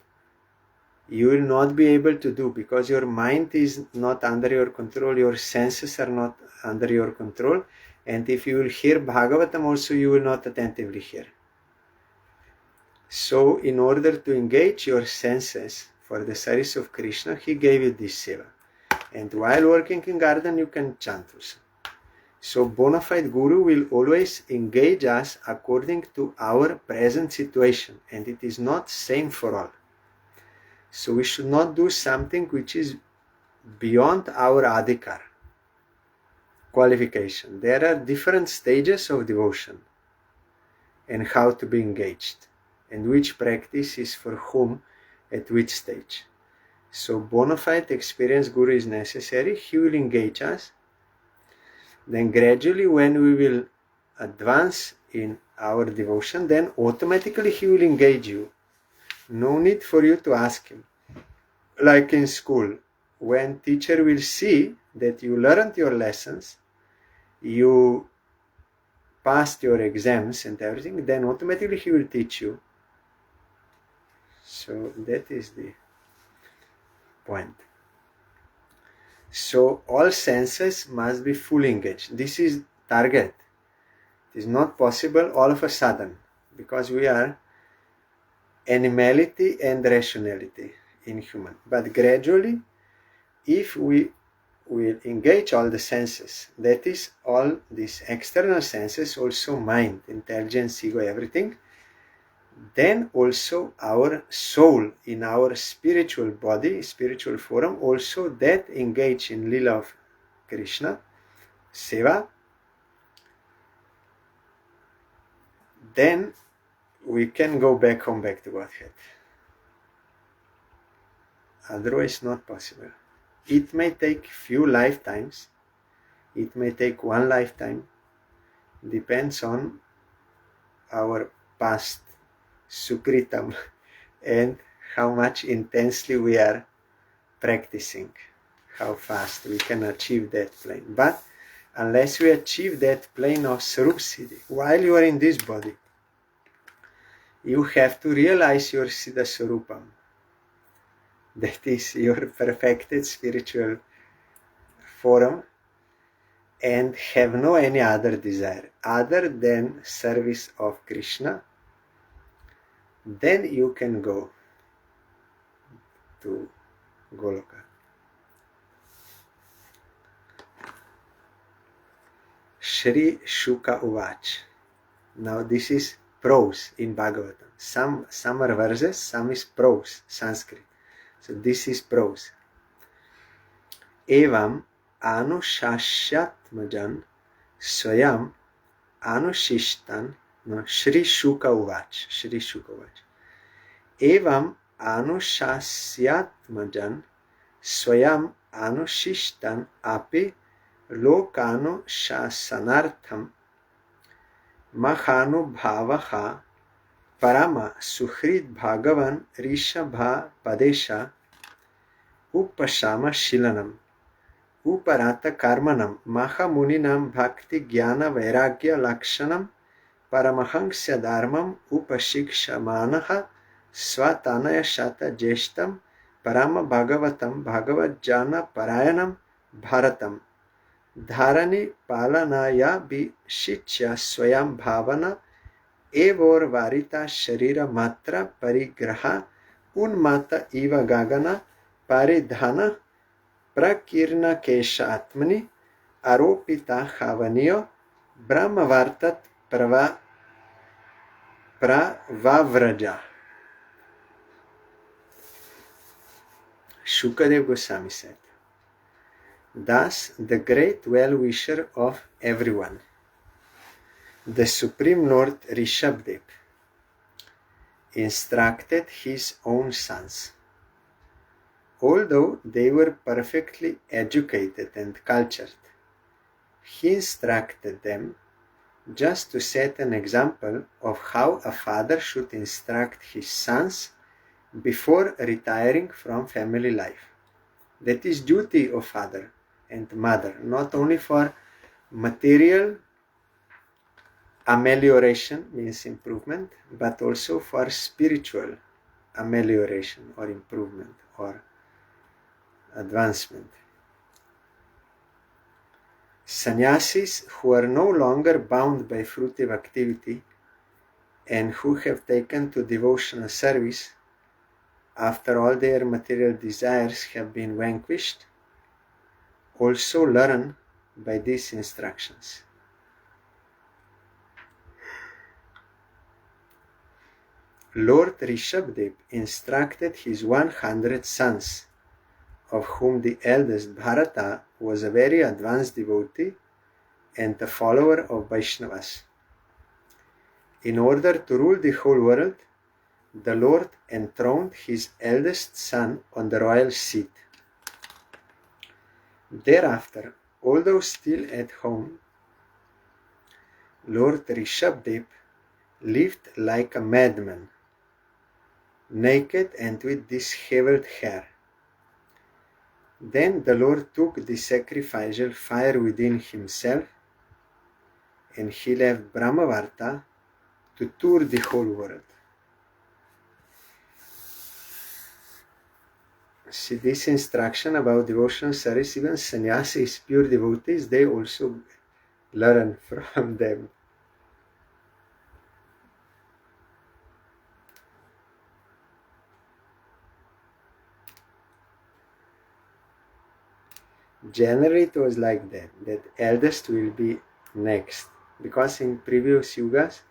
[SPEAKER 1] you will not be able to do, because your mind is not under your control, your senses are not under your control, and if you will hear Bhagavatam also, you will not attentively hear. So in order to engage your senses for the service of Krishna, he gave you this seva. And while working in garden, you can chant also. So bona fide Guru will always engage us according to our present situation, and it is not same for all. So we should not do something which is beyond our adhikar, qualification. There are different stages of devotion and how to be engaged, and which practice is for whom at which stage. So bona fide experienced Guru is necessary. He will engage us. Then gradually when we will advance in our devotion, then automatically he will engage you. No need for you to ask him. Like in school, when teacher will see that you learned your lessons, you passed your exams and everything, then automatically he will teach you. So that is the point. So all senses must be fully engaged. This is target. It is not possible all of a sudden, because we are animality and rationality in human. But gradually, if we will engage all the senses, that is all these external senses, also mind, intelligence, ego, everything, then also our soul in our spiritual body, spiritual form, also that engage in Lila of Krishna, Seva, then we can go back home, back to Godhead. Otherwise not possible. It may take few lifetimes, It may take one lifetime. Depends on our past sukritam and how much intensely we are practicing, how fast we can achieve that plane. But unless we achieve that plane of Sarup Siddhi, while you are in this body, you have to realize your Siddha Sarupam. That is your perfected spiritual form, and have no any other desire other than service of Krishna. Then you can go to Goloka. Shri Shuka Uvach. Now this is prose in Bhagavatam. Some are verses, some is prose, Sanskrit. So this is prose. Evam anushashyatmajan swayam anushishtan. No, Shri Shuka Uvach. Shri Shuka Uvach. Evam anushashyatmajan swayam anushishtan api lokanu shasanartham Mahanubhavaha Parama Suhrid Bhagavan Rishabha Padesha Upashama Shilanam Uparata Karmanam Mahamuninam Bhakti Jnana Vairagya Lakshanam Paramahangsya Dharmam Upashikshamanaha Svatanaya Shata Jeshtam Parama Bhagavatam Bhagavad Jana Parayanam Bharatam Dharani Palanaya Bishitya Swayam Bhavana Evor Varita Sharira Matra Parigraha Unmata Iva Gagana Paridhana Prakirna Kesha Atmani Aropita Havaniyo Brahmavartat Pravavraja. Shukadev Goswami said, thus the great well-wisher of everyone, the Supreme Lord Rishabdev, instructed his own sons. Although they were perfectly educated and cultured, he instructed them just to set an example of how a father should instruct his sons before retiring from family life. That is duty of father and mother, not only for material amelioration, means improvement, but also for spiritual amelioration or improvement or advancement. Sannyasis who are no longer bound by fruitive activity and who have taken to devotional service after all their material desires have been vanquished also learn by these instructions. Lord Rishabdev instructed his 100 sons, of whom the eldest Bharata was a very advanced devotee and a follower of Vaishnavas. In order to rule the whole world, the Lord enthroned his eldest son on the royal seat. Thereafter, although still at home, Lord Rishabdev lived like a madman, naked and with disheveled hair. Then the Lord took the sacrificial fire within himself and he left Brahmavarta to tour the whole world. See, this instruction about devotional service, even sannyasis, pure devotees, they also learn from them. Generally it was like that eldest will be next, because in previous yugas,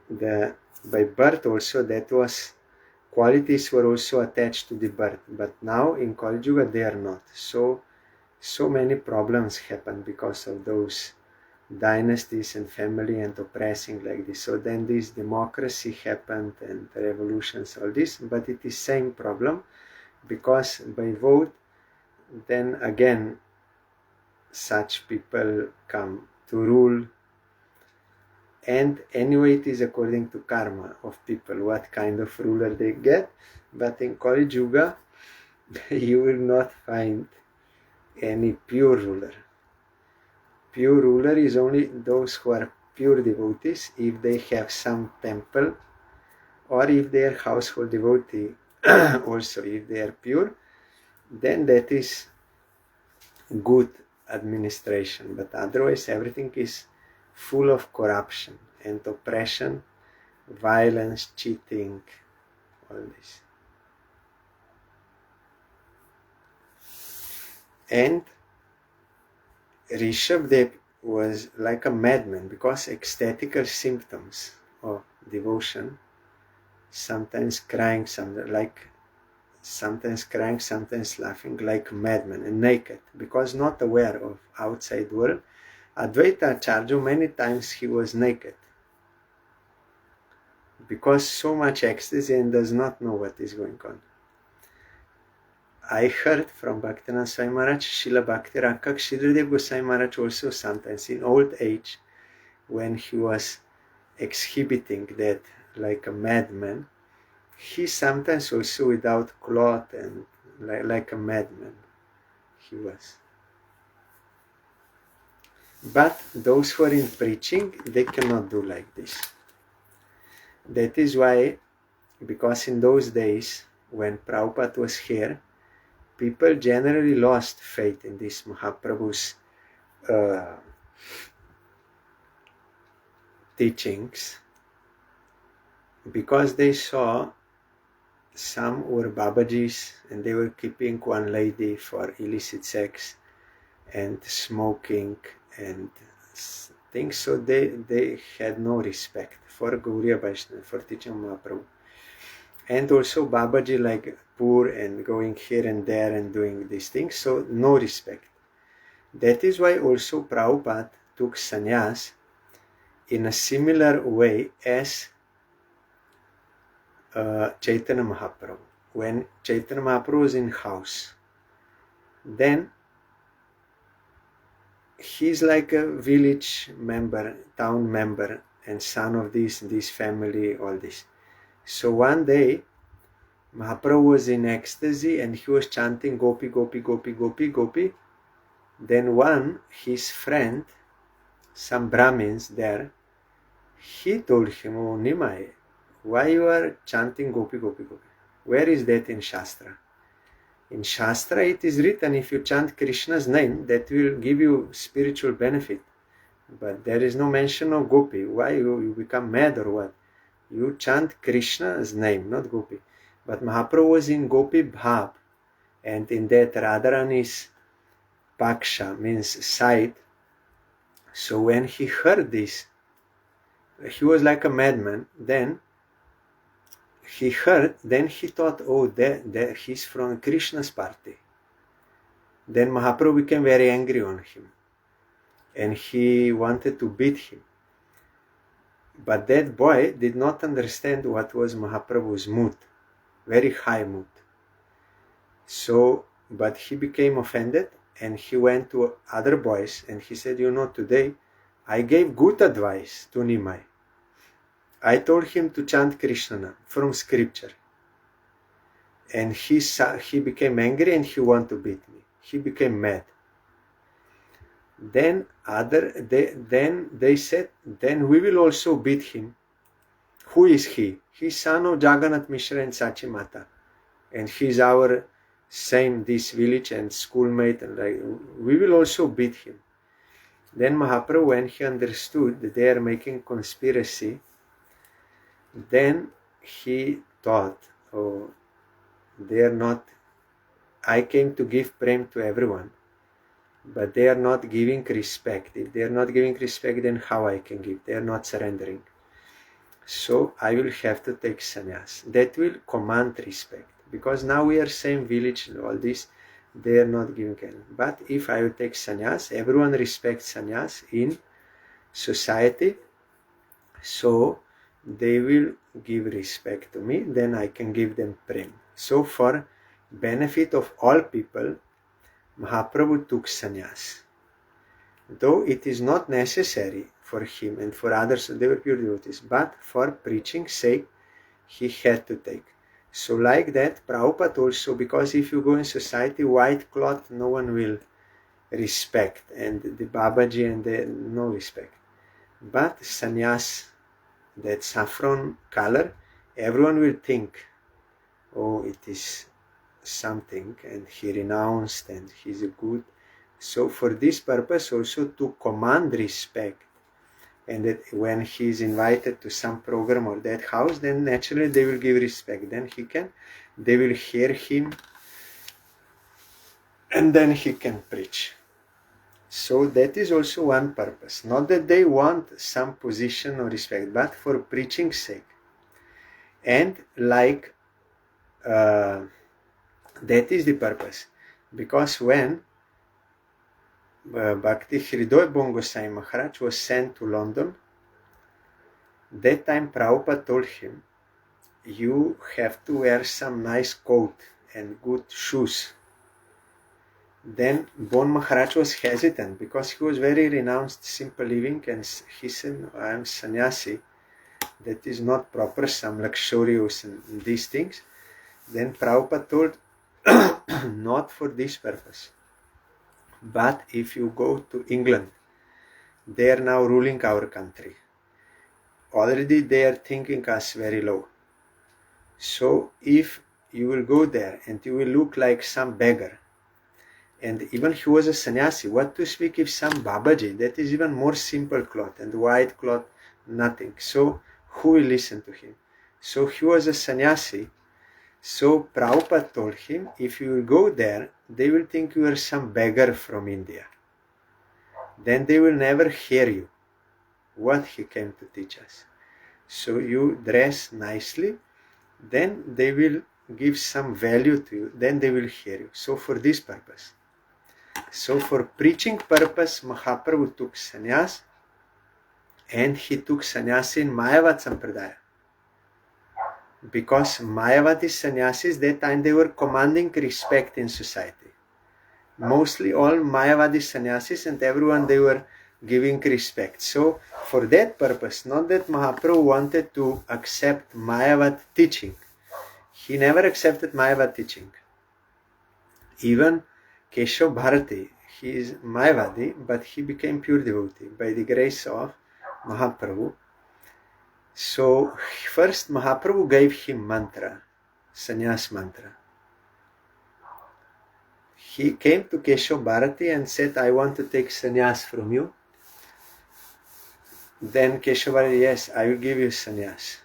[SPEAKER 1] by birth also, that was, qualities were also attached to the birth, but now in Kali Yuga they are not. So many problems happen because of those dynasties and family and oppressing like this. So then this democracy happened and revolutions, all this, but it is same problem, because by vote, then again such people come to rule. And anyway, it is according to karma of people, what kind of ruler they get. But in Kali Yuga, you will not find any pure ruler. Pure ruler is only those who are pure devotees, if they have some temple, or if they are household devotee also, if they are pure, then that is good administration. But otherwise everything is full of corruption and oppression, violence, cheating, all this. And Rishabdev was like a madman, because ecstatical symptoms of devotion, sometimes crying, sometimes laughing like a madman, and naked, because not aware of outside world. Advaita Acharya, many times he was naked, because so much ecstasy and does not know what is going on. I heard from Bhaktivinoda Swami Maharaj, Srila Bhakti Rakkhak Sridharadev Goswami Maharaj also sometimes in old age, when he was exhibiting that like a madman, he sometimes also without cloth and like a madman he was. But those who are in preaching, they cannot do like this. That is why, because in those days when Prabhupada was here, people generally lost faith in this Mahaprabhu's teachings, because they saw some were Babajis and they were keeping one lady for illicit sex and smoking and things, so they had no respect for Gauriya Vaishnava, for teaching Mahaprabhu. And also Babaji like poor and going here and there and doing these things, so no respect. That is why also Prabhupada took sannyas in a similar way as Chaitanya Mahaprabhu. When Chaitanya Mahaprabhu was in house, then he's like a village member, town member, and son of this family, all this. So one day, Mahaprabhu was in ecstasy and he was chanting Gopi, Gopi, Gopi, Gopi, Gopi. Then his friend, some Brahmins there, he told him, "Oh Nimai, why you are chanting Gopi, Gopi, Gopi? Where is that in Shastra? In Shastra it is written, if you chant Krishna's name, that will give you spiritual benefit. But there is no mention of Gopi. Why you become mad or what? You chant Krishna's name, not Gopi." But Mahaprabhu was in Gopi Bhav, and in that Radharani's Paksha means side. So when he heard this, he was like a madman. Then he thought, oh, he's from Krishna's party. Then Mahaprabhu became very angry on him, and he wanted to beat him. But that boy did not understand what was Mahaprabhu's mood, very high mood. So, but he became offended, and he went to other boys and he said, today I gave good advice to Nimai. I told him to chant Krishna from scripture. And he became angry and he wanted to beat me. He became mad. Then they said, then we will also beat him. Who is he? He's son of Jagannath Mishra and Sachi Mata. And he's our same this village and schoolmate, and we will also beat him. Then Mahaprabhu, when he understood that they are making conspiracy, then he thought, oh, they are not, I came to give prem to everyone, but they are not giving respect. If they are not giving respect, then how I can give? They are not surrendering. So I will have to take sannyas. That will command respect. Because now we are same village and all this, they are not giving any. But if I will take sannyas, everyone respects sannyas in society, so they will give respect to me, then I can give them prem. So for benefit of all people, Mahaprabhu took sannyas. though it is not necessary for him and for others, they were pure devotees, but for preaching's sake he had to take. So like that, Prabhupada also, because if you go in society, white cloth no one will respect, and the Babaji and the no respect. But sannyas, that saffron color, everyone will think, oh, it is something, and he renounced and he's a good. So for this purpose also, to command respect, and that when he is invited to some program or that house, then naturally they will give respect. Then they will hear him, and then he can preach. So that is also one purpose. Not that they want some position or respect, but for preaching's sake. And like that is the purpose. Because when Bhakti Hridoy Bon Gosai Maharaj was sent to London, that time Prabhupada told him, you have to wear some nice coat and good shoes. Then Bon Maharaj was hesitant because he was very renounced simple living, and he said, I am sannyasi, that is not proper, some luxurious and these things. Then Prabhupada told, not for this purpose, but if you go to England, they are now ruling our country. Already they are thinking us very low. So if you will go there and you will look like some beggar, and even he was a sannyasi, what to speak if some Babaji, that is even more simple cloth, and white cloth, nothing. So who will listen to him? So he was a sannyasi. So Prabhupada told him, if you will go there, they will think you are some beggar from India. Then they will never hear you, what he came to teach us. So you dress nicely, then they will give some value to you, then they will hear you. So for this purpose. So for preaching purpose, Mahaprabhu took sannyas, and he took sannyas in Mayavad Sampradaya. Because Mayavadi sannyasis, that time they were commanding respect in society. Mostly all Mayavadi sannyasis and everyone, they were giving respect. So for that purpose, not that Mahaprabhu wanted to accept Mayavad teaching. He never accepted Mayavad teaching. Even Keshav Bharati, he is Mayavadi, but he became pure devotee by the grace of Mahaprabhu. So first Mahaprabhu gave him mantra, sannyas mantra. He came to Keshav Bharati and said, I want to take sannyas from you. Then Keshav Bharati, yes, I will give you sannyas.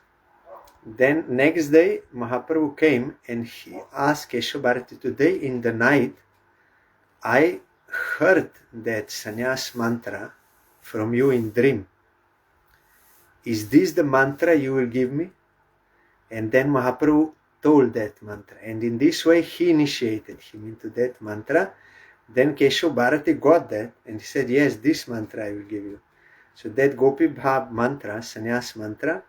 [SPEAKER 1] Then next day Mahaprabhu came and he asked Keshav Bharati, today in the night I heard that sannyas mantra from you in dream. Is this the mantra you will give me? And then Mahaprabhu told that mantra. And in this way he initiated him into that mantra. Then Keshav Bharati got that and he said, yes, this mantra I will give you. So that Gopi Bhav mantra, sannyas mantra,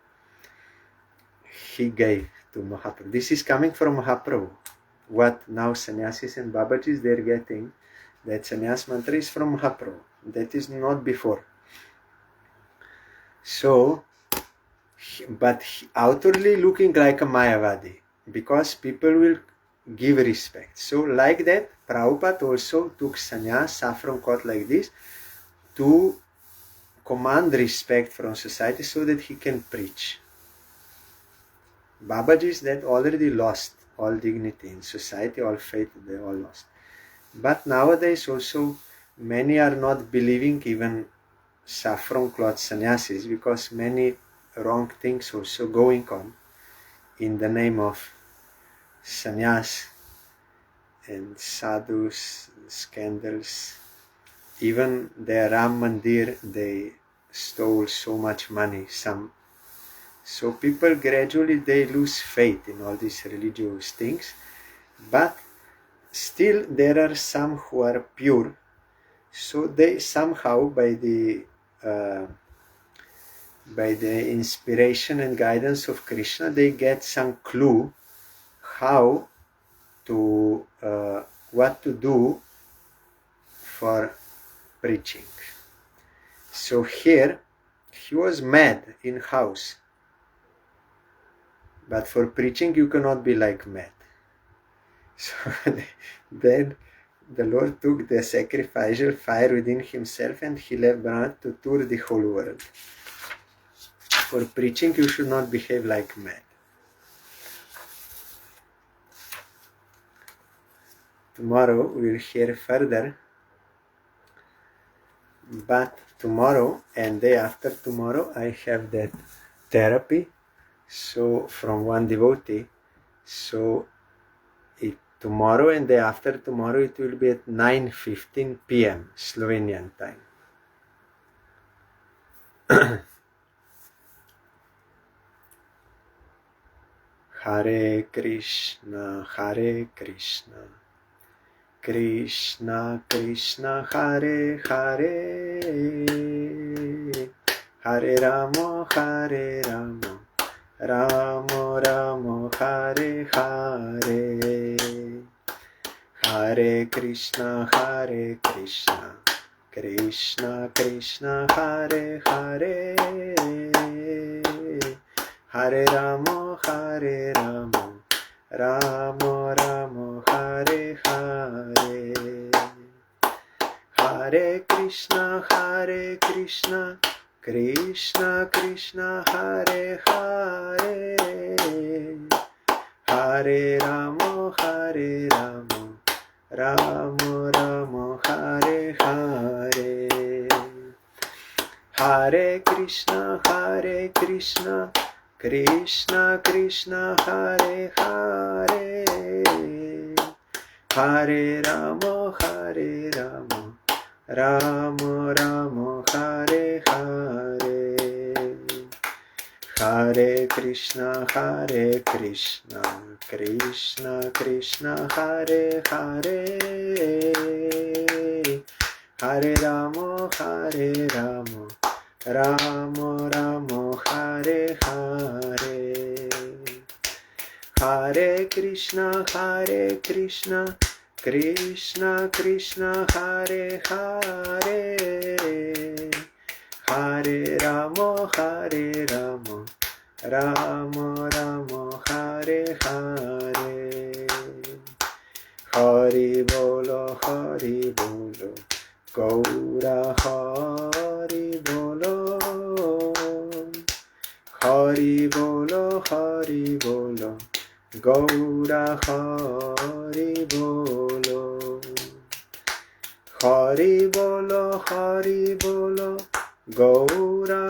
[SPEAKER 1] he gave to Mahaprabhu. This is coming from Mahaprabhu. What now sannyasis and Babajis they are getting, that sannyas mantra is from Mahaprabhu. That is not before. So, but outwardly looking like a Mayavadi, because people will give respect. So like that, Prabhupada also took sannyas, saffron coat like this, to command respect from society so that he can preach. Babajis that already lost all dignity in society, all faith, they all lost. But nowadays also many are not believing even saffron cloth sannyasis, because many wrong things also going on in the name of sannyas and sadhus, scandals. Even the Ram Mandir, they stole so much money. So people gradually they lose faith in all these religious things, but still there are some who are pure. So they somehow by the inspiration and guidance of Krishna, they get some clue how to what to do for preaching. So here he was mad in house, but for preaching you cannot be like mad. So then the Lord took the sacrificial fire within himself and he left Brahma to tour the whole world. For preaching you should not behave like mad. Tomorrow we will hear further, but tomorrow and day after tomorrow I have that therapy, so from one devotee, so tomorrow and day after tomorrow it will be at 9:15 p.m. Slovenian time. Hare Krishna, Hare Krishna, Krishna Krishna, Hare Hare, Hare Rama, Hare Rama, Rama Rama, Hare Hare, Hare Krishna, Hare Krishna, Krishna Krishna, Hare Hare, Hare Rama, Hare Rama, Rama Rama, Hare Hare, Hare Krishna, Krishna Krishna, Hare Hare, Hare Rama, Rama Rama, Hare Hare, Hare Krishna, Krishna Krishna, Hare Hare, Hare Rama, Rama Rama, Hare Hare, Hare Krishna, Krishna Krishna, Hare Hare, Hare Rama, Rama Rama, Hare Hare, Hare Krishna, Krishna Krishna, Hare Hare, Hare Rama, Rama Rama, Hare Hare, Hari Bolo, Gaura Hari Bolo, Hari Bolo, Gaura Hari Bolo, Hari Bolo, Gaura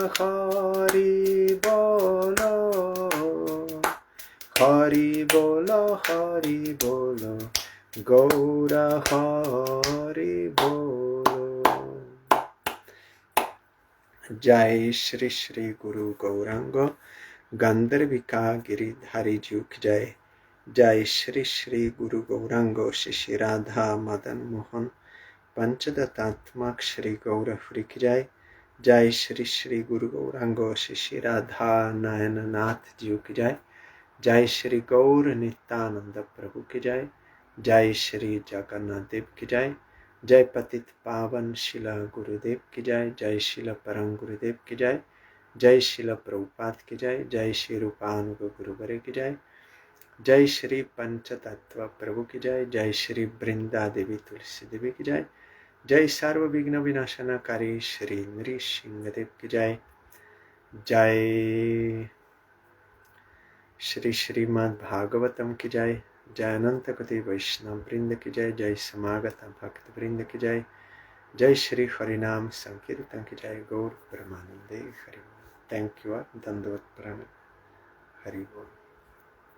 [SPEAKER 1] Hari Bolo, Hari Bolo, Gaura Hari Bolo. Jai Shri Shri Guru Gauranga Gandharvika Giridhari Juk Jai. Jai Shri Shri Guru Gauranga Shishi Radha Madan Mohan Panchadatatmak Shri Gaura Frik Jai. Jai Shri Shri Guru Gauranga Shishi Radha Nayana Nath Juk Jai. Jai Shri Gaur Nityananda Prabhu Ki Jai. Jai Shri Jagannath Dev Ki Jai. Jai Patit Pavan Shila Gurudev Ki Jai. Jai Shila Parang Gurudev Ki Jai. Jai Shila Prabhupada Ki Jai. Jai Shri Rupanuga Guruvare Ki Jai. Jai Shri Panchatattva Prabhu Ki Jai. Jai Shri Brinda Devi Tulsi Devi Ki Jai. Jai Sarva Vigna Vinashana Kari Shri Nrishingadev Ki Jai. Jai Shri SRIMAD BHAGAVATAM Ki Jai. Jai Anantakoti Vaishnava Vrinda Ki Jai. Jai Samagata Bhakta Vrinda Ki Jai. Jai Shri Harinam Sankirtan Ki Jai. Gaur Brahmanande Hari. Thank you. Dandavat Pranam. Hari Bol.